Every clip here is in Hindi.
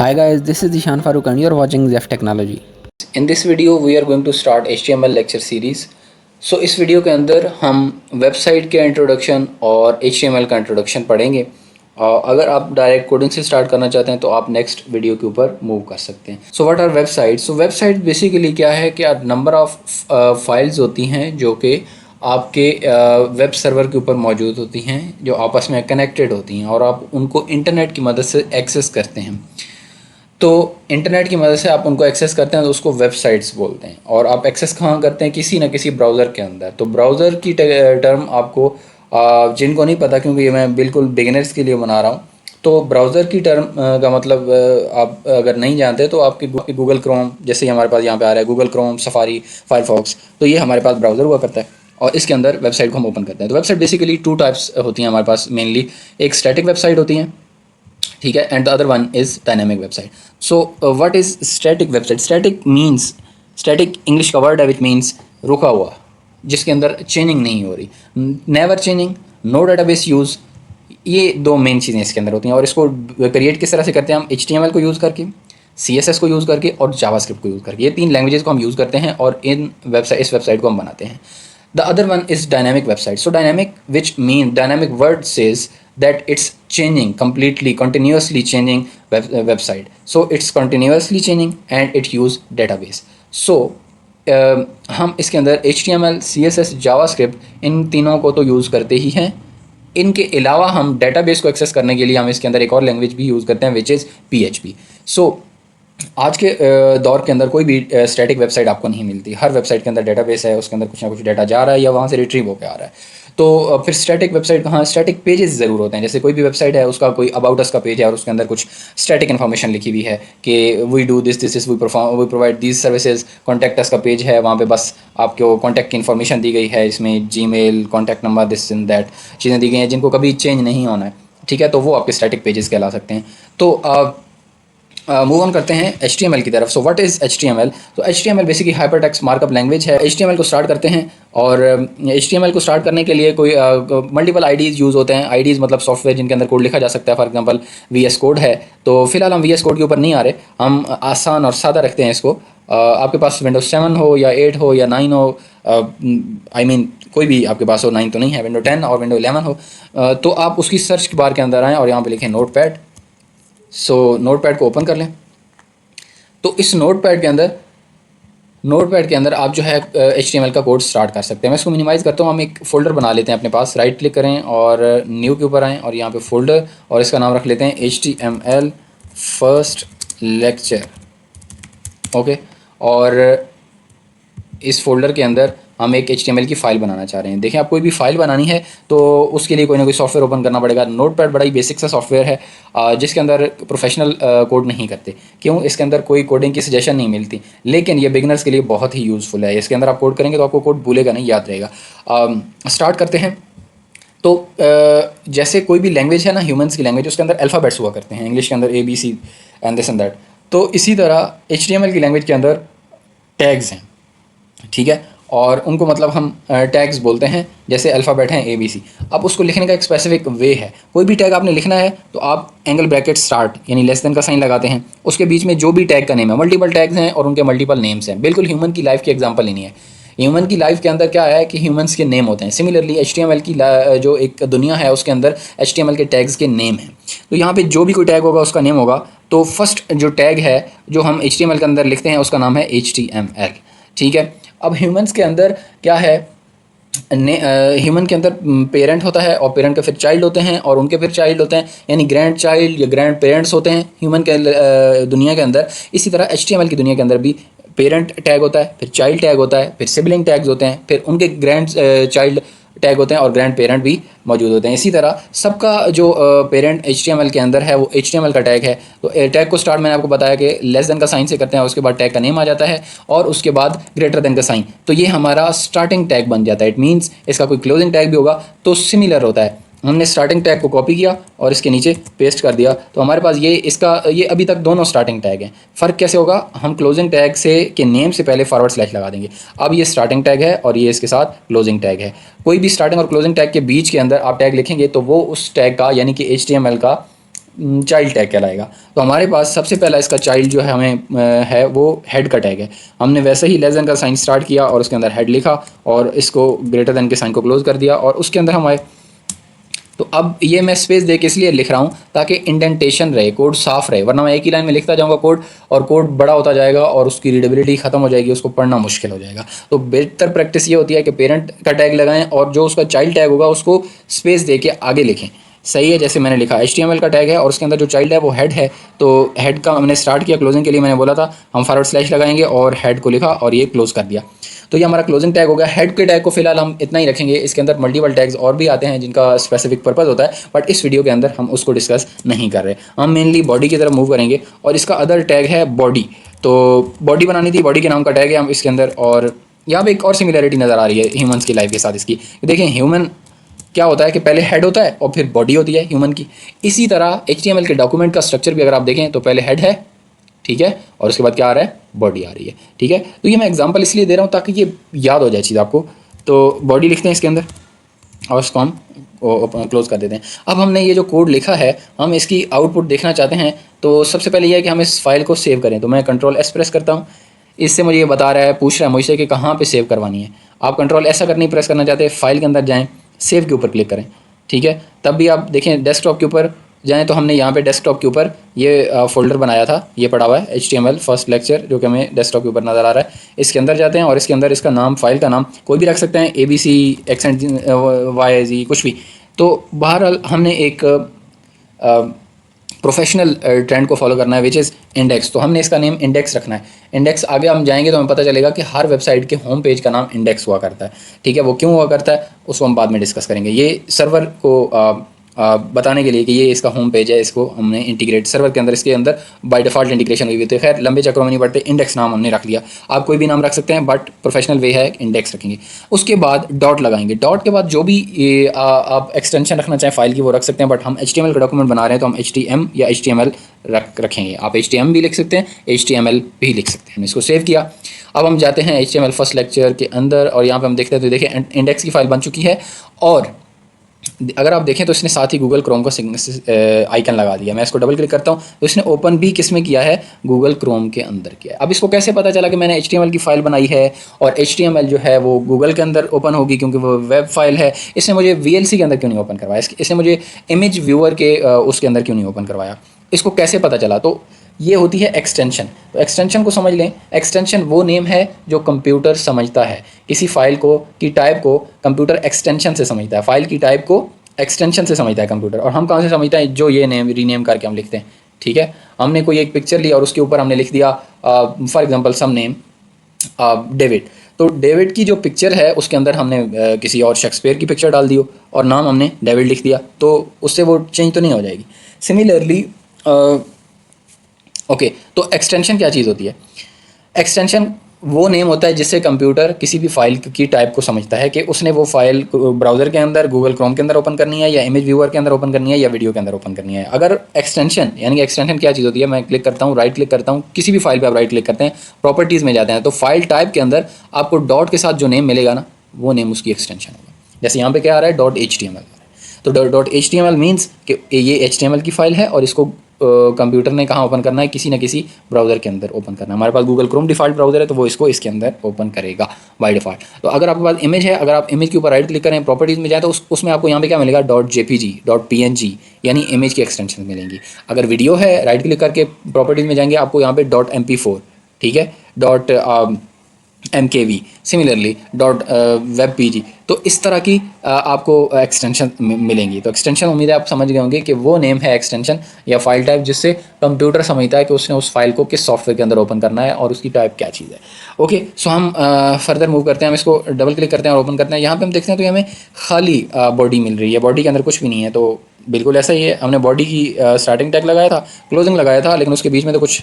Hi guys, this is Dishan Farooq and you're watching Zef Technology. In this video we are going to start HTML lecture series. So इस वीडियो के अंदर हम वेबसाइट के इंट्रोडक्शन और HTML का इंट्रोडक्शन पढ़ेंगे। अगर आप डायरेक्ट कोडिंग से स्टार्ट करना चाहते हैं तो आप नेक्स्ट वीडियो के ऊपर मूव कर सकते हैं। So what our website? So website basically क्या है कि नंबर ऑफ फाइल्स होती हैं जो कि आपके वेब सर्वर के ऊपर मौजूद होती हैं, जो आपस में कनेक्टेड होती हैं और आप उनको इंटरनेट की मदद से एक्सेस करते हैं। तो इंटरनेट की मदद से आप उनको एक्सेस करते हैं तो उसको वेबसाइट्स बोलते हैं। और आप एक्सेस कहाँ करते हैं? किसी न किसी ब्राउज़र के अंदर। तो ब्राउज़र की टर्म आपको जिनको नहीं पता, क्योंकि ये मैं बिल्कुल बिगिनर्स के लिए बना रहा हूँ, तो ब्राउज़र की टर्म का मतलब आप अगर नहीं जानते तो आपके गूगल क्रोम, जैसे हमारे पास यहाँ पे आ रहा है गूगल क्रोम, सफारी, फायरफॉक्स, तो ये हमारे पास ब्राउज़र हुआ करता है और इसके अंदर वेबसाइट को हम ओपन करते हैं। तो वेबसाइट बेसिकली टू टाइप्स होती हैं हमारे पास मेनली। एक स्टैटिक वेबसाइट होती हैं, ठीक है, and the other one is dynamic website. So what is static website? Static means, static English का वर्ड है विच मीन्स रुका हुआ, जिसके अंदर चेंजिंग नहीं हो रही, never changing, no database use. ये दो मेन चीज़ें इसके अंदर होती हैं। और इसको क्रिएट किस तरह से करते हैं हम? HTML को यूज़ करके, CSS को यूज़ करके और जावास्क्रिप्ट को यूज़ करके। ये तीन लैंग्वेजेस को हम यूज़ करते हैं और इस वेबसाइट को हम बनाते हैं। The other one is dynamic website. So dynamic, which mean dynamic word says that it's changing, completely continuously changing website. So it's continuously changing and it use database. So हम इसके अंदर HTML, CSS, JavaScript इन तीनों को तो यूज़ करते ही हैं। इनके अलावा हम डेटाबेस को एक्सेस करने के लिए हम इसके अंदर एक और लैंग्वेज भी यूज़ करते हैं विच इज़ PHP. So आज के दौर के अंदर कोई भी स्टैटिक वेबसाइट आपको नहीं मिलती। हर वेबसाइट के अंदर डेटाबेस है, उसके अंदर कुछ ना कुछ डाटा जा रहा है या वहाँ से रिट्रीव होकर आ रहा है। तो फिर स्टैटिक वेबसाइट कहाँ? स्टैटिक पेजेस ज़रूर होते हैं। जैसे कोई भी वेबसाइट है, उसका कोई अबाउट अस का पेज है और उसके अंदर कुछ स्टैटिक इन्फॉर्मेशन लिखी हुई है कि we do this we provide these services. Contact us का पेज है, वहाँ पे बस आपको कॉन्टैक्ट की इन्फॉर्मेशन दी गई है, इसमें Gmail, contact number, this and that चीज़ें दी गई हैं जिनको कभी चेंज नहीं होना है, ठीक है। तो वो आपके स्टैटिक पेजेस कहला सकते हैं। तो मूव ऑन करते हैं HTML की तरफ। So what is HTML? तो HTML basically hypertext markup language है। HTML को स्टार्ट करते हैं और HTML को स्टार्ट करने के लिए कोई मल्टीपल IDs यूज़ होते हैं। IDs मतलब सॉफ्टवेयर जिनके अंदर कोड लिखा जा सकता है। फॉर एग्जांपल VS कोड है, तो फिलहाल हम VS कोड के ऊपर नहीं आ रहे, हम आसान और सादा रखते हैं इसको। आपके पास Windows 7 हो या 8 हो या 9 हो, आई मीन कोई भी आपके पास हो, 9 तो नहीं है, Windows 10 और Windows 11 हो, तो आप उसकी सर्च बार के अंदर आएँ और यहाँ पर लिखें नोटपैड। सो नोटपैड को ओपन कर लें। तो इस नोटपैड के अंदर आप जो है HTML का कोड स्टार्ट कर सकते हैं। मैं इसको मिनिमाइज़ करता हूँ। हम एक फ़ोल्डर बना लेते हैं अपने पास, राइट क्लिक करें और न्यू के ऊपर आएँ और यहाँ पे फ़ोल्डर, और इसका नाम रख लेते हैं HTML फर्स्ट लेक्चर, ओके। और इस फोल्डर के अंदर हम एक HTML की फ़ाइल बनाना चाह रहे हैं। देखें, आप कोई भी फ़ाइल बनानी है तो उसके लिए कोई ना कोई सॉफ्टवेयर ओपन करना पड़ेगा। नोटपैड बड़ा ही बेसिक सा सॉफ्टवेयर है जिसके अंदर प्रोफेशनल कोड नहीं करते। क्यों? इसके अंदर कोई कोडिंग की सजेशन नहीं मिलती, लेकिन ये बिगनर्स के लिए बहुत ही यूज़फुल है। इसके अंदर आप कोड करेंगे तो आपको कोड भूलेगा नहीं, याद रहेगा। स्टार्ट करते हैं। तो जैसे कोई भी लैंग्वेज है ना, ह्यूमंस की लैंग्वेज, उसके अंदर अल्फ़ाबेट्स हुआ करते हैं। इंग्लिश के अंदर ABC and this and that. तो इसी तरह HTML की लैंग्वेज के अंदर टैग्स हैं, ठीक है, और उनको मतलब हम टैग्स बोलते हैं। जैसे अल्फ़ाबेट हैं ABC, अब उसको लिखने का एक स्पेसिफिक वे है। कोई भी टैग आपने लिखना है तो आप एंगल ब्रैकेट स्टार्ट यानी लेस देन का साइन लगाते हैं, उसके बीच में जो भी टैग का नेम है, मल्टीपल टैग्स हैं और उनके मल्टीपल नेम्स हैं। बिल्कुल ह्यूमन की लाइफ की एग्जांपल ही नहीं है। ह्यूमन की लाइफ के अंदर क्या है कि ह्यूमंस के नेम होते हैं। सिमिलरली HTML की जो एक दुनिया है उसके अंदर HTML के टैग्स के नेम हैं। तो यहाँ पे जो भी कोई टैग होगा उसका नेम होगा। तो फर्स्ट जो टैग है जो हम HTML के अंदर लिखते हैं उसका नाम है HTML, ठीक है। अब ह्यूमंस के अंदर क्या है? ह्यूमन के अंदर पेरेंट होता है और पेरेंट के फिर चाइल्ड होते हैं और उनके फिर चाइल्ड होते हैं, यानी ग्रैंड चाइल्ड या ग्रैंड पेरेंट्स होते हैं ह्यूमन के दुनिया के अंदर। इसी तरह HTML की दुनिया के अंदर भी पेरेंट टैग होता है, फिर चाइल्ड टैग होता है, फिर सिबलिंग टैग्स होते हैं, फिर उनके ग्रैंड चाइल्ड टैग होते हैं और ग्रैंड पेरेंट भी मौजूद होते हैं। इसी तरह सबका जो पेरेंट HTML के अंदर है वो HTML का टैग है। तो टैग को स्टार्ट मैंने आपको बताया कि लेस देन का साइन से करते हैं, उसके बाद टैग का नेम आ जाता है और उसके बाद ग्रेटर देन का साइन। तो ये हमारा स्टार्टिंग टैग बन जाता है। इट मीन्स इसका कोई क्लोजिंग टैग भी होगा तो सिमिलर होता है। हमने स्टार्टिंग टैग को कॉपी किया और इसके नीचे पेस्ट कर दिया, तो हमारे पास ये अभी तक दोनों स्टार्टिंग टैग हैं। फ़र्क कैसे होगा? हम क्लोजिंग टैग से के नेम से पहले फॉरवर्ड स्लैश लगा देंगे। अब ये स्टार्टिंग टैग है और ये इसके साथ क्लोजिंग टैग है। कोई भी स्टार्टिंग और क्लोजिंग टैग के बीच के अंदर आप टैग लिखेंगे तो वो उस टैग का यानी कि HTML का चाइल्ड टैग कहलाएगा। तो हमारे पास सबसे पहला इसका चाइल्ड जो है हमें है वो हेड का टैग है। हमने वैसे ही लेस देन का साइन स्टार्ट किया और उसके अंदर हेड लिखा और इसको ग्रेटर देन के साइन को क्लोज कर दिया और उसके अंदर हम आए। तो अब ये मैं स्पेस दे के इसलिए लिख रहा हूँ ताकि इंडेंटेशन रहे, कोड साफ रहे, वरना मैं एक ही लाइन में लिखता जाऊँगा कोड और कोड बड़ा होता जाएगा और उसकी रीडेबिलिटी खत्म हो जाएगी, उसको पढ़ना मुश्किल हो जाएगा। तो बेहतर प्रैक्टिस ये होती है कि पेरेंट का टैग लगाएं और जो उसका चाइल्ड टैग होगा उसको स्पेस दे के आगे लिखें। सही है, जैसे मैंने लिखा HTML का टैग है और उसके अंदर जो चाइल्ड है वो हेड है, तो हेड का हमने स्टार्ट किया, क्लोजिंग के लिए मैंने बोला था हम फॉरवर्ड स्लैश लगाएंगे और हेड को लिखा और ये क्लोज कर दिया। तो ये हमारा क्लोजिंग टैग हो गया। हेड के टैग को फिलहाल हम इतना ही रखेंगे, इसके अंदर मल्टीपल टैग्स और भी आते हैं जिनका स्पेसिफिक पर्पस होता है, बट इस वीडियो के अंदर हम उसको डिस्कस नहीं कर रहे। हम मेनली बॉडी की तरफ मूव करेंगे और इसका अदर टैग है बॉडी। तो बॉडी बनानी थी, बॉडी के नाम का टैग है हम इसके अंदर। और यहाँ पे एक और सिमिलरिटी नज़र आ रही है ह्यूमंस की लाइफ के साथ इसकी। देखें ह्यूमन क्या होता है कि पहले हेड होता है और फिर बॉडी होती है ह्यूमन की। इसी तरह HTML के डॉक्यूमेंट का स्ट्रक्चर भी अगर आप देखें तो पहले हेड है, ठीक है, और उसके बाद क्या आ रहा है, बॉडी आ रही है, ठीक है। तो ये मैं एग्जांपल इसलिए दे रहा हूँ ताकि ये याद हो जाए चीज़ आपको। तो बॉडी लिखते हैं इसके अंदर और उसको हम क्लोज कर देते हैं। अब हमने ये जो कोड लिखा है हम इसकी आउटपुट देखना चाहते हैं। तो सबसे पहले ये है कि हम इस फाइल को सेव करें। तो मैं Ctrl+S प्रेस करता हूँ, इससे मुझे ये बता रहा है, पूछ रहा है मुझसे कि कहाँ पे सेव करवानी है। आप Ctrl+S अगर नहीं प्रेस करना चाहते, फाइल के अंदर जाएँ, सेव के ऊपर क्लिक करें, ठीक है। तब भी आप देखें डेस्कटॉप के ऊपर जाएँ तो हमने यहाँ पे डेस्कटॉप के ऊपर ये फोल्डर बनाया था, ये पड़ा हुआ है HTML फर्स्ट लेक्चर, जो कि हमें डेस्कटॉप के ऊपर नज़र आ रहा है। इसके अंदर जाते हैं और इसके अंदर इसका नाम, फाइल का नाम कोई भी रख सकते हैं, ABC एक्सेंट YZ कुछ भी। तो बहरहाल हमने एक प्रोफेशनल ट्रेंड को फॉलो करना है विच इज़ इंडेक्स। तो हमने इसका नेम इंडेक्स रखना है। इंडेक्स आगे हम जाएंगे तो हमें पता चलेगा कि हर वेबसाइट के होम पेज का नाम इंडेक्स हुआ करता है, ठीक है। वो क्यों हुआ करता है उसको हम बाद में डिस्कस करेंगे। ये सर्वर को बताने के लिए कि ये इसका होम पेज है, इसको हमने इंटीग्रेट सर्वर के अंदर, इसके अंदर बाय डिफ़ॉल्ट इंटीग्रेशन हुई हुई थी। खैर लंबे चक्रों में नहीं पड़ते, इंडेक्स नाम हमने रख लिया। आप कोई भी नाम रख सकते हैं बट प्रोफेशनल वे है इंडेक्स रखेंगे। उसके बाद डॉट लगाएंगे। डॉट के बाद जो भी आप एक्सटेंशन रखना चाहें फाइल की वो रख सकते हैं, बट हम HTML का डॉक्यूमेंट बना रहे हैं तो हम HTM या HTML रखेंगे। आप HTM भी लिख सकते हैं, HTML भी लिख सकते हैं। हमने इसको सेव किया। अब हम जाते हैं HTML फर्स्ट लेक्चर के अंदर और यहाँ पे हम देखते हैं तो देखिए इंडेक्स की फाइल बन चुकी है। और अगर आप देखें तो इसने साथ ही गूगल क्रोम का आइकन लगा दिया। मैं इसको डबल क्लिक करता हूँ तो इसने ओपन भी किस में किया है, गूगल क्रोम के अंदर किया है। अब इसको कैसे पता चला कि मैंने HTML की फ़ाइल बनाई है और HTML जो है वो गूगल के अंदर ओपन होगी क्योंकि वो वेब फाइल है। इसने मुझे VLC के अंदर क्यों नहीं ओपन करवाया, इसने मुझे इमेज व्यूअर के उसके अंदर क्यों नहीं ओपन करवाया, इसको कैसे पता चला। तो ये होती है एक्सटेंशन। तो एक्सटेंशन को समझ लें। एक्सटेंशन वो नेम है जो कंप्यूटर समझता है, किसी फाइल को की टाइप को कंप्यूटर एक्सटेंशन से समझता है, फाइल की टाइप को एक्सटेंशन से समझता है कंप्यूटर। और हम कहाँ से समझता है, जो ये नेम रीनेम करके हम लिखते हैं, ठीक है। हमने कोई एक पिक्चर ली और उसके ऊपर हमने लिख दिया for example some name David. तो डेविड की जो पिक्चर है उसके अंदर हमने किसी और शेक्सपियर की पिक्चर डाल दी हो और नाम हमने डेविड लिख दिया, तो उससे वो चेंज तो नहीं हो जाएगी। सिमिलरली ओके, तो एक्सटेंशन क्या चीज़ होती है, एक्सटेंशन वो नेम होता है जिससे कंप्यूटर किसी भी फाइल की टाइप को समझता है कि उसने वो फाइल ब्राउज़र के अंदर, गूगल क्रोम के अंदर ओपन करनी है या इमेज व्यूअर के अंदर ओपन करनी है या वीडियो के अंदर ओपन करनी है। अगर एक्सटेंशन यानी कि एक्सटेंशन क्या चीज़ होती है, मैं क्लिक करता हूँ, राइट क्लिक करता हूँ, किसी भी फाइल पे आप राइट क्लिक करते हैं, प्रॉपर्टीज़ में जाते हैं तो फाइल टाइप के अंदर आपको डॉट के साथ जो नेम मिलेगा ना, वो नेम उसकी एक्सटेंशन होगा। जैसे यहाँ पे क्या आ रहा है, .html। तो .html मीन्स कि ये HTML की फाइल है और इसको कंप्यूटर ने कहाँ ओपन करना है, किसी न किसी ब्राउज़र के अंदर ओपन करना है। हमारे पास गूगल क्रोम डिफ़ॉल्ट ब्राउज़र है तो वो इसको इसके अंदर ओपन करेगा बाय डिफ़ॉल्ट। तो अगर आपके पास इमेज है, अगर आप इमेज के ऊपर राइट क्लिक करें, प्रॉपर्टीज़ में जाए तो उसमें आपको यहाँ पे क्या मिलेगा, .jpg, .png यानी इमेज की एक्सटेंशन मिलेंगी। अगर वीडियो है, राइट क्लिक करके प्रॉपर्टीज़ में जाएंगे, आपको यहाँ पे .mp4, ठीक है, .mkv, सिमिलरली .webpg। तो इस तरह की आपको एक्सटेंशन मिलेंगी। तो एक्सटेंशन उम्मीद है आप समझ गए होंगे कि वो नेम है एक्सटेंशन या फाइल टाइप जिससे कंप्यूटर समझता है कि उसने उस फाइल को किस सॉफ्टवेयर के अंदर ओपन करना है और उसकी टाइप क्या चीज़ है। ओके, सो हम फर्दर मूव करते हैं, हम इसको डबल क्लिक करते हैं और ओपन करते हैं। यहाँ पर हम देखते हैं तो हमें खाली बॉडी मिल रही है, बॉडी के अंदर कुछ भी नहीं है। तो बिल्कुल ऐसा ही है, हमने बॉडी की स्टार्टिंग टैग लगाया था, क्लोजिंग लगाया था, लेकिन उसके बीच में तो कुछ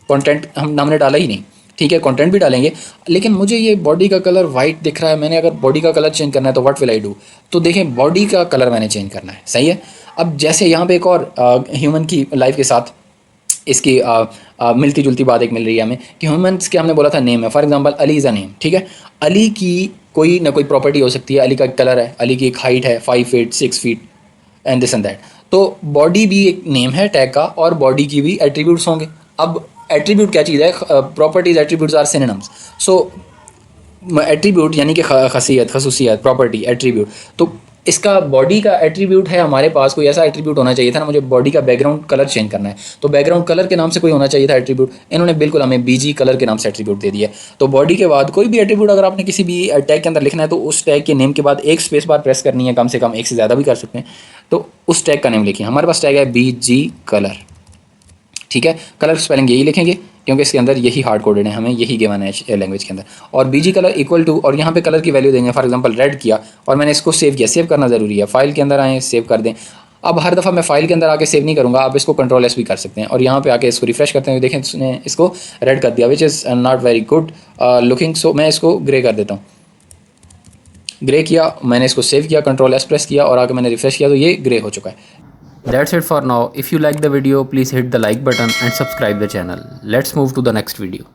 कॉन्टेंट हमने डाला ही नहीं, ठीक है। कंटेंट भी डालेंगे, लेकिन मुझे ये बॉडी का कलर वाइट दिख रहा है। मैंने अगर बॉडी का कलर चेंज करना है तो व्हाट विल आई डू। तो देखें बॉडी का कलर मैंने चेंज करना है, सही है। अब जैसे यहाँ पे एक और ह्यूमन की लाइफ के साथ इसकी मिलती जुलती बात एक मिल रही है हमें कि ह्यूमन्स के हमने बोला था नेम है, for example Ali is a name, ठीक है। अली की कोई ना कोई प्रॉपर्टी हो सकती है, अली का कलर है, अली की एक हाइट है 5 feet 6 feet and this and that. तो बॉडी भी एक नेम है टैग का और बॉडी की भी एट्रीब्यूट्स होंगे। अब एट्रीब्यूट क्या चीज़ है? Properties attributes are synonyms. So attribute यानी कि खसियत, खसूसियत, प्रॉपर्टी, एट्रीब्यूट। तो इसका बॉडी का एट्रीब्यूट है हमारे पास, कोई ऐसा एट्रीब्यूट होना चाहिए था ना, मुझे बॉडी का बैकग्राउंड कलर चेंज करना है तो बैकग्राउंड कलर के नाम से कोई होना चाहिए था एट्रीब्यूट। इन्होंने बिल्कुल हमें बीजी कलर के नाम से एट्रीब्यूट दे दिया। तो बॉडी के बाद कोई भी एट्रीब्यूट अगर आपने किसी भी टैग के अंदर लिखना है तो उस टैग के नेम के बाद एक स्पेस बार प्रेस करनी है, कम से कम एक से ज़्यादा भी कर सकते हैं। तो उस टैग का नेम लिखिए। हमारे पास टैग है BG कलर, ठीक है। कलर स्पेलिंग यही लिखेंगे क्योंकि इसके अंदर यही हार्ड कोडेड है, हमें यही गिवन है लैंग्वेज के अंदर। और BG कलर इक्वल टू, और यहाँ पे कलर की वैल्यू देंगे। फॉर एग्जांपल रेड किया और मैंने इसको सेव किया, सेव करना ज़रूरी है। फाइल के अंदर आए, सेव कर दें। अब हर दफ़ा मैं फाइल के अंदर आके सेव नहीं करूँगा, आप इसको Ctrl+S भी कर सकते हैं और यहाँ पे आके इसको रिफ्रेश करते हैं। देखें इसने इसको रेड कर दिया, which is not very good looking. So मैं इसको ग्रे कर देता हूँ। ग्रे किया, मैंने इसको सेव किया, Ctrl+S प्रेस किया और आके मैंने रिफ्रेश किया तो ये ग्रे हो चुका है। That's it for now. If you like the video, please hit the like button and subscribe the channel. Let's move to the next video.